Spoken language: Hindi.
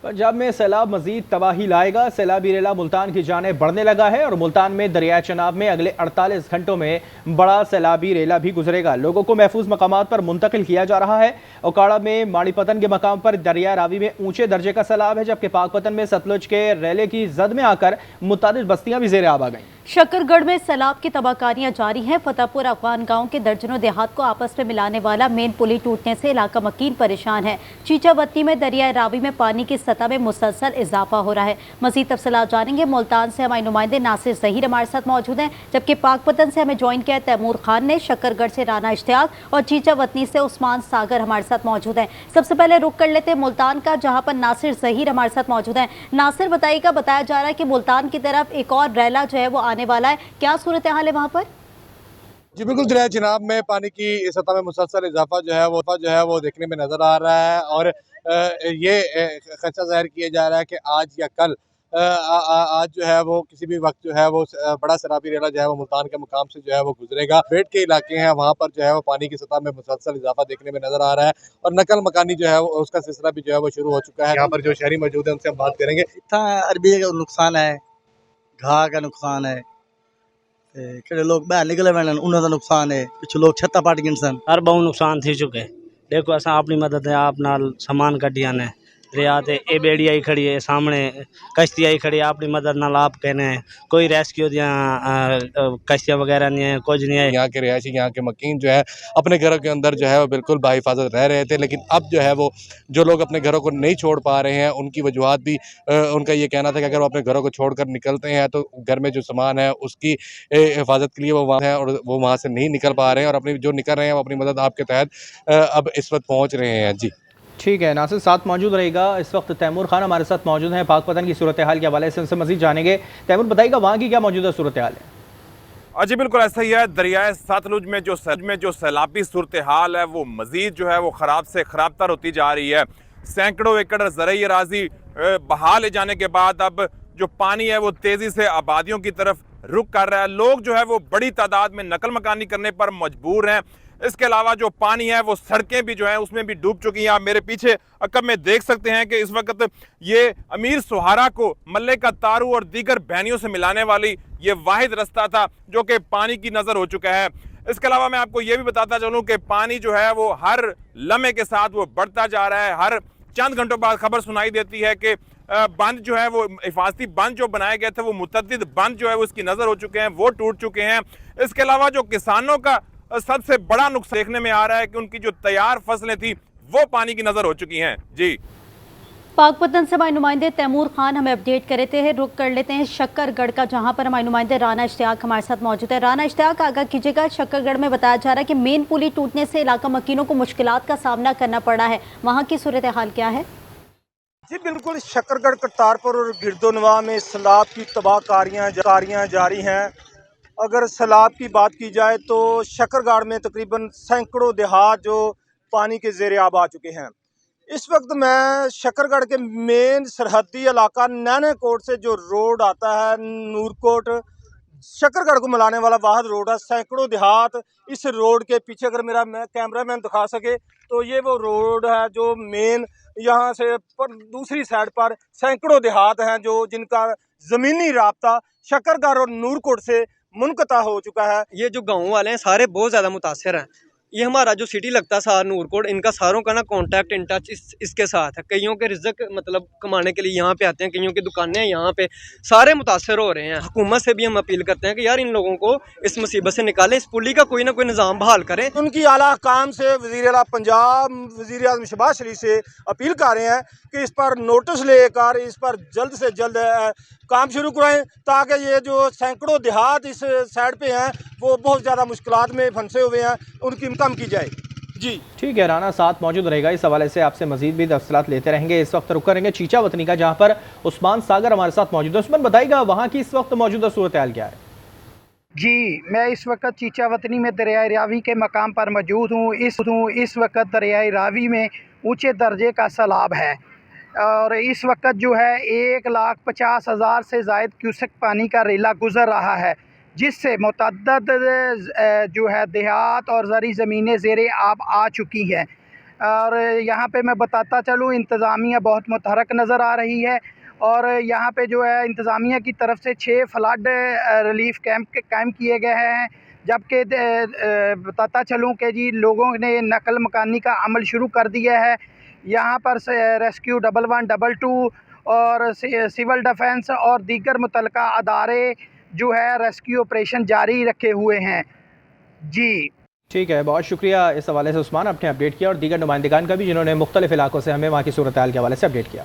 पंजाब में सैलाब मजीद तबाही लाएगा। सैलाबी रेला मुल्तान की जाने बढ़ने लगा है और मुल्तान में दरियाए चनाब में अगले 48 घंटों में बड़ा सैलाबी रेला भी गुजरेगा। लोगों को महफूज मकामात पर मुंतकिल किया जा रहा है। ओकाड़ा में माड़ीपतन के मकाम पर दरिया रावी में ऊंचे दर्जे का सैलाब है, जबकि पाकपतन में सतलुज के रेले की जद में आकर मुतादिद बस्तियां भी जेर आब आ गई। शकरगढ़ में सैलाब की तबाहकारियां जारी हैं। फतेहपुर अफगान गांव के दर्जनों देहात को आपस में मिलाने वाला मेन पुली टूटने से इलाका मकीन परेशान है। चीचावतनी में दरिया रावी में पानी की सतह में मुसलसल इजाफा हो रहा है। मजीद तफसीलात जानेंगे। मुल्तान से हमारे नुमाइंदे नासिर ज़हीर हमारे साथ मौजूद हैं, जबकि पाकपतन से हमें ज्वाइन किया तैमूर खान ने। शकरगढ़ से राना इश्तियाक और चीचावतनी से उस्मान सागर हमारे साथ मौजूद हैं। सबसे पहले रुख कर लेते हैं मुल्तान का, जहाँ पर नासिर ज़हीर हमारे साथ मौजूद हैं। नासिर, बताइएगा, बताया जा रहा है कि मुल्तान की तरफ एक और रेला जो है वो आने वाला है, क्या सूरत हाल है वहाँ पर? जी बिल्कुल, दरिया चिनाब में पानी की सतह में मुसलसल इजाफा जो है वो देखने में नजर आ रहा है और ये खदशा जाहिर किया जा रहा है कि आज या कल आज जो है वो किसी भी वक्त जो है वो बड़ा सैलाबी रेला जो है वो मुल्तान के मुकाम से जो है वो गुजरेगा। बेट के इलाके हैं, वहाँ पर जो है वो पानी की सतह में मुसलसल इजाफा देखने में नजर आ रहा है और नकल मकानी जो है उसका सिलसिला भी जो है वो शुरू हो चुका है। यहाँ पर जो शहरी मौजूद है उनसे हम बात करेंगे। इतना अरबी का नुकसान है, घाह का नुकसान है, किहड़े लोग बाहर निकले वैन उन्हों का नुकसान है, पिछू लोग छत्ता पाट गए सन, हर बहु नुकसान थी चुके। देखो असा अपनी मदद है आप नाल सामान कढ़िया ने दरिया ते ए बेड़ी आई खड़ी है, सामने कश्ती आई खड़ी है, अपनी मदद नाल आप कहने कोई रेस्क्यू दिया कश्तियाँ वगैरह नहीं है, कुछ नहीं है। यहाँ के रिहायशी, यहाँ के मकीन जो है अपने घरों के अंदर जो है वो बिल्कुल बाहिफाजत रह रहे थे, लेकिन अब जो है वो जो लोग अपने घरों को नहीं छोड़ पा रहे हैं उनकी वजूहत भी उनका ये कहना था कि अगर वो अपने घरों को छोड़कर निकलते हैं तो घर में जो सामान है उसकी हिफाजत के लिए वो वहाँ हैं और वो वहाँ से नहीं निकल पा रहे हैं और अपनी जो निकल रहे हैं वो अपनी मदद आपके तहत अब इस वक्त पहुँच रहे हैं। जी ठीक है, नासिर साथ मौजूद रहेगा। इस वक्त तैमूर खान हमारे साथ मौजूद हैं, पाकपतन की सूरत हाल के हवाले से उनसे मजीद जानेंगे। तैमूर, बताइएगा वहाँ की क्या मौजूदा सूरत हाल है? जी बिल्कुल ऐसा ही है। दरियाए सतलुज में जो सैलाबी सूरत हाल है वो मजीद जो है वो ख़राब से ख़राब तर होती जा रही है। सैकड़ों एकड़ ज़रई अराज़ी बहा ले जाने के बाद अब जो पानी है वो तेज़ी से आबादियों की तरफ रुख कर रहा है। लोग जो है वो बड़ी तादाद में नकल मकानी करने पर मजबूर हैं। इसके अलावा जो पानी है वो सड़कें भी जो है उसमें भी डूब चुकी हैं। आप मेरे पीछे अकब में देख सकते हैं कि इस वक्त ये अमीर सुहारा को मल्ले का तारू और दीगर बहनियों से मिलाने वाली ये वाहिद रास्ता था जो कि पानी की नज़र हो चुका है। इसके अलावा मैं आपको ये भी बताता चलूँ कि पानी जो है वो हर लम्हे के साथ वो बढ़ता जा रहा है। हर चंद घंटों बाद खबर सुनाई देती है कि बंद जो है वो हिफाजती बंद जो बनाए गए थे वो मुतअद्दिद बंद जो है वो उसकी नज़र हो चुके हैं, वो टूट चुके हैं। इसके अलावा जो किसानों का सबसे बड़ा नुकसान देखने में आ रहा है कि उनकी जो तैयार फसलें थी वो पानी की नजर हो चुकी हैं। जी पाकपतन से हमारे नुमाइंदे तैमूर खान हमें अपडेट कर रहे थे। रुक कर लेते हैं शकरगढ़ का, जहां पर हमारे नुमाइंदे राना इश्तियाक हमारे साथ मौजूद है। राना इश्तियाक, आगाह कीजिएगा। शकरगढ़ में बताया जा रहा है कि मेन पुली टूटने से इलाका मकीनों को मुश्किलात का सामना करना पड़ा है, वहाँ की सूरत हाल क्या है? जी बिल्कुल, शकरगढ़, करतारपुर और गिरदोनवा में सैलाब की तबाहकारियाँ जारी हैं। अगर सैलाब की बात की जाए तो शकरगढ़ में तकरीबन सैकड़ों देहात जो पानी के ज़ेरे आब आ चुके हैं। इस वक्त मैं शकरगढ़ के मेन सरहदी इलाका नैनाकोट से जो रोड आता है नूरकोट शकरगढ़ को मिलाने वाला वाहिद रोड है। सैकड़ों देहात इस रोड के पीछे, अगर मेरा कैमरा मैन दिखा सके तो ये वो रोड है जो मेन यहाँ से पर दूसरी साइड पर सैकड़ों देहात हैं जो जिनका ज़मीनी राब्ता शकरगढ़ और नूरकोट से मुनक़ता हो चुका है। ये जो गाँव वाले हैं सारे बहुत ज़्यादा मुतासर हैं। ये हमारा जो सिटी लगता है सार नूरकोट, इनका सारों का ना कांटेक्ट इन टच इसके साथ है। कईयों के रिज़्क मतलब कमाने के लिए यहाँ पे आते हैं, कईयों की दुकानें यहाँ पे, सारे मुतासर हो रहे हैं। हुकूमत से भी हम अपील करते हैं कि यार इन लोगों को इस मुसीबत से निकालें, इस पुली का कोई ना कोई निज़ाम बहाल करें। उनकी आला काम से वज़ीर आला पंजाब वज़ीर आज़म शहबाज शरीफ से अपील कर रहे हैं कि इस पर नोटिस लेकर इस पर जल्द से जल्द काम शुरू कराएं ताकि ये जो सैकड़ों देहात इस साइड पे हैं वो बहुत ज़्यादा मुश्किलात में फंसे हुए हैं, उनकी कम की जाए। जी ठीक है, राना साथ मौजूद रहेगा। इस हवाले से आपसे मजीद भी तफसीलात लेते रहेंगे। इस वक्त रुक करेंगे चीचावतनी का, जहाँ पर उस्मान सागर हमारे साथ मौजूद है। उस्मान, बताइएगा वहाँ की इस वक्त मौजूदा सूरत हाल क्या है? जी, मैं इस वक्त चीचावतनी में दरियाए रावी के मकाम पर मौजूद हूँ। इस वक्त दरियाए रावी में ऊंचे दर्जे का सैलाब है और इस वक्त जो है 1,50,000 से ज़ायद क्यूसेक पानी का रेला गुज़र रहा है, जिससे मुतअद्दिद जो है देहात और ज़री ज़मीनें ज़ेरे आब आ चुकी हैं। और यहाँ पे मैं बताता चलूँ, इंतज़ामिया बहुत मुतहरक नज़र आ रही है और यहाँ पे जो है इंतज़ामिया की तरफ से 6 फ्लड रिलीफ कैंप कायम किए गए हैं। जबकि बताता चलूँ कि जी लोगों ने नकल मकानी का अमल शुरू कर दिया है। यहाँ पर रेस्क्यू 1112 और सिविल डिफेंस और दीगर मुतल्लिका अदारे जो है रेस्क्यू ऑपरेशन जारी रखे हुए हैं। जी ठीक है, बहुत शुक्रिया इस हवाले से उस्मान, अपने अपडेट किया और दीगर नुमाइंदगान का भी जिन्होंने मुख्तलिफ इलाकों से हमें वहाँ की सूरत हाल के हवाले से अपडेट किया।